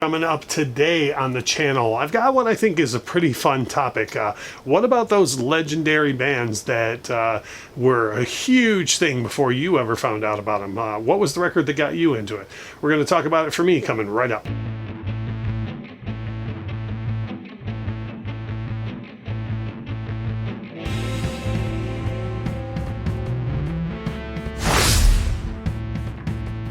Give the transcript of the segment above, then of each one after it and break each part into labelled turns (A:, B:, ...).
A: Coming up today on the channel, I've got what I think is a pretty fun topic. What about those legendary bands that were a huge thing before you ever found out about them? What was the record that got you into it? We're going to talk about it for me coming right up.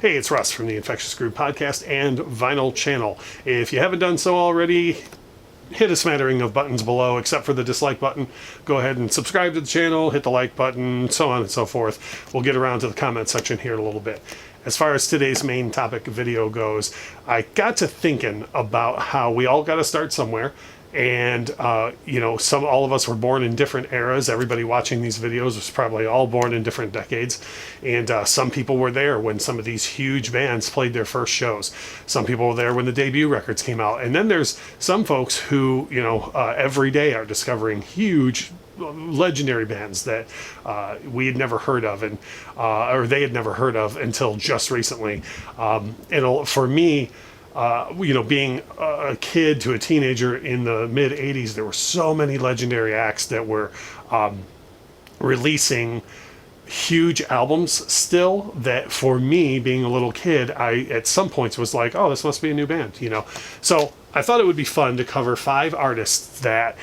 A: Hey, it's Russ from the Infectious Groove Podcast and Vinyl Channel. If you haven't done so already, hit a smattering of buttons below, except for the dislike button. Go ahead and subscribe to the channel, hit the like button, so on and so forth. We'll get around to the comment section here in a little bit. As far as today's main topic video goes, I got to thinking about how we all got to start somewhere. And, all of us were born in different eras. Everybody watching these videos was probably all born in different decades. And some people were there when some of these huge bands played their first shows. Some people were there when the debut records came out. And then there's some folks who, every day are discovering huge legendary bands that we had never heard of, and or they had never heard of until just recently. For me, being a kid to a teenager in the mid 80s, there were so many legendary acts that were releasing huge albums still, that for me, being a little kid, I at some points was like, oh, this must be a new band, So I thought it would be fun to cover 5 artists that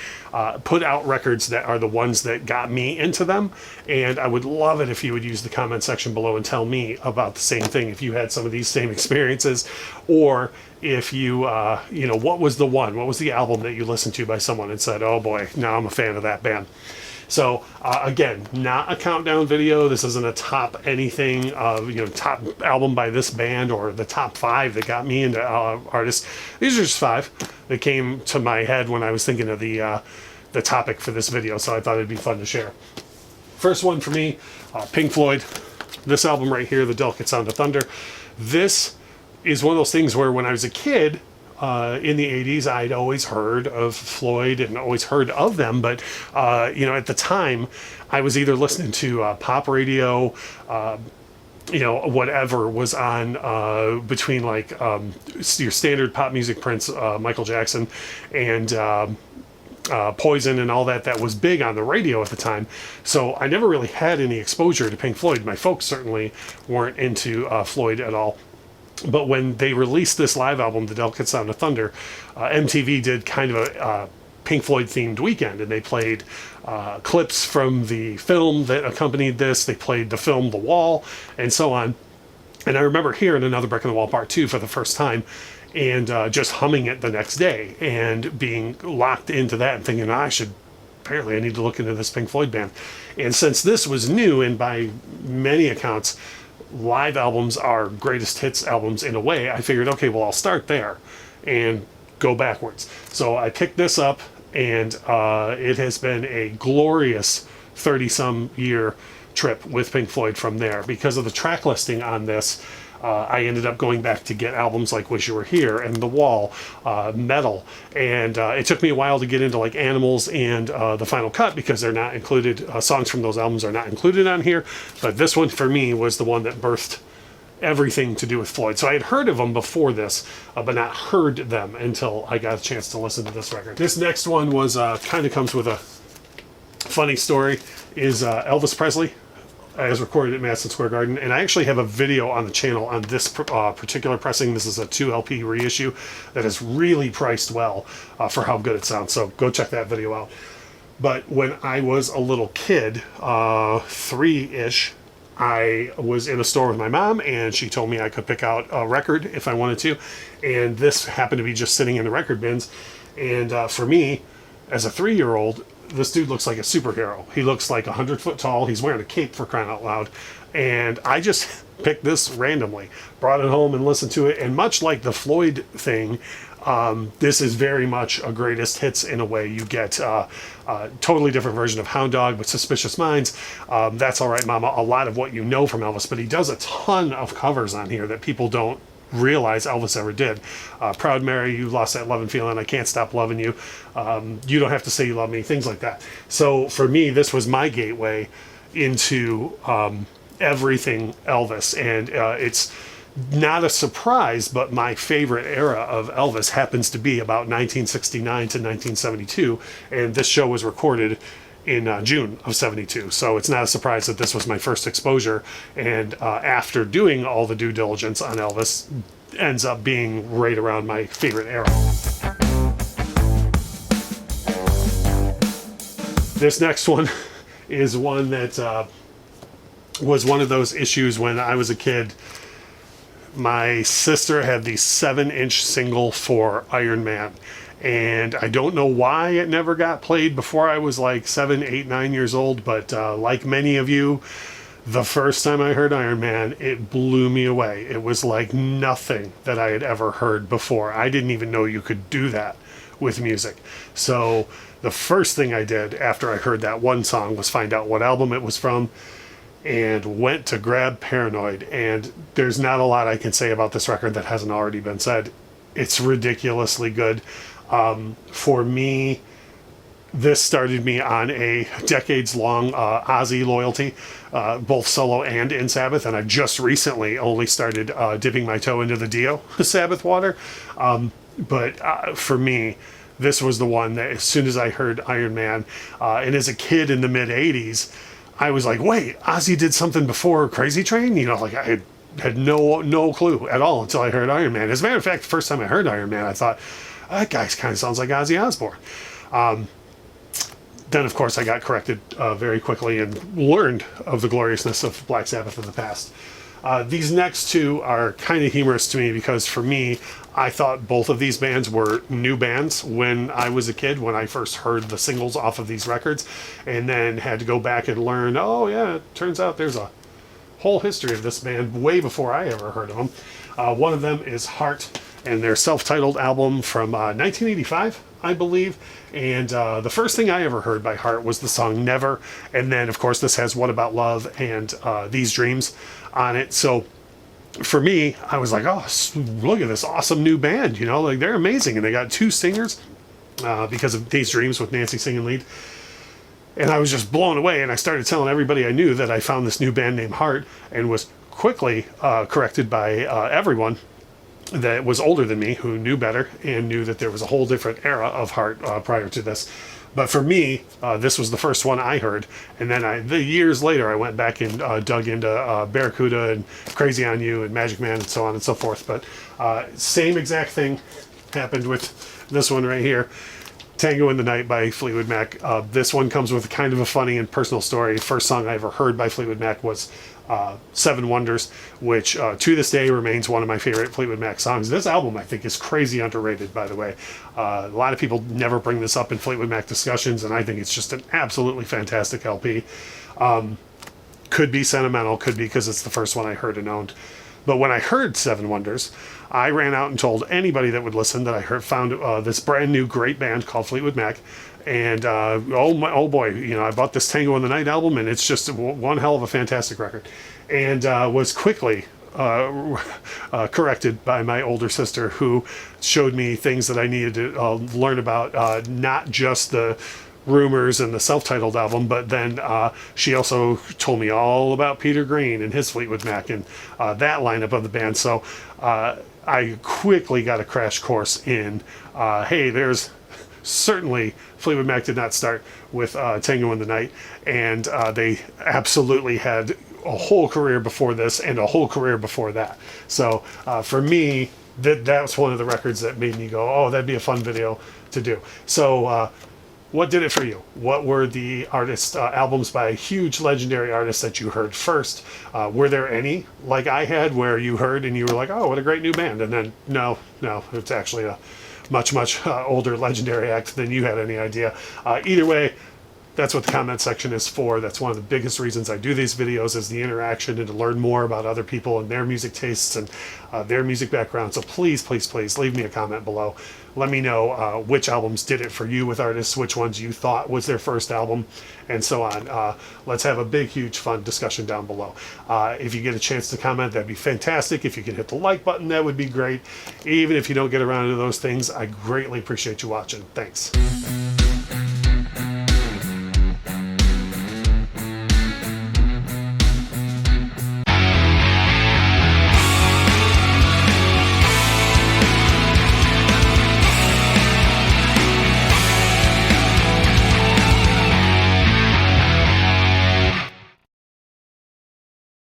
A: put out records that are the ones that got me into them. And I would love it if you would use the comment section below and tell me about the same thing, if you had some of these same experiences, or if you, what was the album that you listened to by someone and said, oh boy, now I'm a fan of that band. So again, not a countdown video. This isn't a top anything, top album by this band or the top 5 that got me into artists. These are just 5 that came to my head when I was thinking of the topic for this video. So I thought it'd be fun to share. First one for me, Pink Floyd. This album right here, The Delicate Sound of Thunder. This is one of those things where when I was a kid, in the 80s, I'd always heard of Floyd and always heard of them, but at the time I was either listening to pop radio, whatever was on between your standard pop music, Prince, Michael Jackson, and Poison and all that was big on the radio at the time. So I never really had any exposure to Pink Floyd. My folks certainly weren't into Floyd at all. But when they released this live album, The Delicate Sound of Thunder, MTV did kind of a Pink Floyd themed weekend, and they played clips from the film that accompanied this. They played the film The Wall, and so on. And I remember hearing Another Brick in the Wall Part 2 for the first time, and just humming it the next day, and being locked into that and thinking, I need to look into this Pink Floyd band. And since this was new, and by many accounts, live albums are greatest hits albums in a way, I figured, okay, well, I'll start there and go backwards. So I picked this up, and it has been a glorious 30-some year trip with Pink Floyd from there. Because of the track listing on this, I ended up going back to get albums like Wish You Were Here and The Wall, Metal, and it took me a while to get into like Animals and The Final Cut, because they're not included, songs from those albums are not included on here, but this one for me was the one that birthed everything to do with Floyd. So I had heard of them before this, but not heard them until I got a chance to listen to this record. This next one was kind of comes with a funny story, is Elvis Presley, as recorded at Madison Square Garden. And I actually have a video on the channel on this particular pressing. This is a 2 LP reissue that is really priced well for how good it sounds. So go check that video out. But when I was a little kid, 3-ish, I was in a store with my mom, and she told me I could pick out a record if I wanted to. And this happened to be just sitting in the record bins. And for me, as a 3-year-old, this dude looks like a superhero. He looks like 100 foot tall. He's wearing a cape, for crying out loud. And I just picked this randomly, brought it home and listened to it. And much like the Floyd thing, this is very much a greatest hits in a way. You get a totally different version of Hound Dog, but Suspicious Minds, That's All Right Mama, a lot of what you know from Elvis. But he does a ton of covers on here that people don't realize Elvis ever did. Proud Mary, You Lost That Lovin' Feeling, I Can't Stop Loving You, You Don't Have to Say You Love Me, things like that. So for me, this was my gateway into everything Elvis, and it's not a surprise, but my favorite era of Elvis happens to be about 1969 to 1972, and this show was recorded in June of 72. So it's not a surprise that this was my first exposure, and after doing all the due diligence on Elvis, ends up being right around my favorite era. This next one is one that was one of those issues when I was a kid. My sister had the 7-inch single for Iron Man, and I don't know why it never got played before I was like 7, 8, 9 years old, but like many of you, the first time I heard Iron Man, it blew me away. It was like nothing that I had ever heard before. I didn't even know you could do that with music. So the first thing I did after I heard that one song was find out what album it was from, and went to grab Paranoid. And there's not a lot I can say about this record that hasn't already been said. It's ridiculously good. For me, this started me on a decades-long Ozzy loyalty, both solo and in Sabbath, and I just recently only started dipping my toe into the Dio Sabbath water. But for me, this was the one that as soon as I heard Iron Man, and as a kid in the mid-'80s, I was like, wait, Ozzy did something before Crazy Train? You know, like I had no clue at all until I heard Iron Man. As a matter of fact, the first time I heard Iron Man, I thought, that guy kind of sounds like Ozzy Osbourne. Then, of course, I got corrected very quickly and learned of the gloriousness of Black Sabbath in the past. These next two are kind of humorous to me because for me, I thought both of these bands were new bands when I was a kid, when I first heard the singles off of these records, and then had to go back and learn, oh yeah, it turns out there's a whole history of this band way before I ever heard of them. One of them is Heart, and their self-titled album from 1985, I believe. And the first thing I ever heard by Heart was the song Never. And then, of course, this has What About Love and These Dreams on it. So for me, I was like, oh, look at this awesome new band. You know, like they're amazing. And they got 2 singers because of These Dreams with Nancy singing lead. And I was just blown away. And I started telling everybody I knew that I found this new band named Heart, and was quickly corrected by everyone that was older than me, who knew better and knew that there was a whole different era of Heart prior to this. But for me, this was the first one I heard. And then years later, I went back and dug into Barracuda and Crazy on You and Magic Man and so on and so forth. But same exact thing happened with this one right here. Tango in the Night by Fleetwood Mac. This one comes with kind of a funny and personal story. First song I ever heard by Fleetwood Mac was Seven Wonders, which to this day remains one of my favorite Fleetwood Mac songs. This album, I think, is crazy underrated, by the way. A lot of people never bring this up in Fleetwood Mac discussions, and I think it's just an absolutely fantastic LP. Could be sentimental, could be because it's the first one I heard and owned. But when I heard Seven Wonders, I ran out and told anybody that would listen that I found this brand new great band called Fleetwood Mac. And oh boy, you know, I bought this Tango in the Night album, and it's just one hell of a fantastic record. And was quickly corrected by my older sister, who showed me things that I needed to learn about, not just the Rumors and the self-titled album, but then she also told me all about Peter Green and his Fleetwood Mac and that lineup of the band. So I quickly got a crash course in, hey, there's certainly Fleetwood Mac did not start with Tango in the Night, and they absolutely had a whole career before this and a whole career before that. So for me, that's one of the records that made me go, oh, that'd be a fun video to do. So what did it for you? What were the artists, albums by huge legendary artists that you heard first? Were there any, like I had, where you heard and you were like, oh, what a great new band? And then, no, it's actually a much older legendary act than you had any idea. Either way, that's what the comment section is for. That's one of the biggest reasons I do these videos, is the interaction and to learn more about other people and their music tastes and their music background. So please leave me a comment below. Let me know which albums did it for you with artists, which ones you thought was their first album, and so on. Let's have a big, huge, fun discussion down below. If you get a chance to comment, that'd be fantastic. If you can hit the like button, that would be great. Even if you don't get around to those things, I greatly appreciate you watching. Thanks.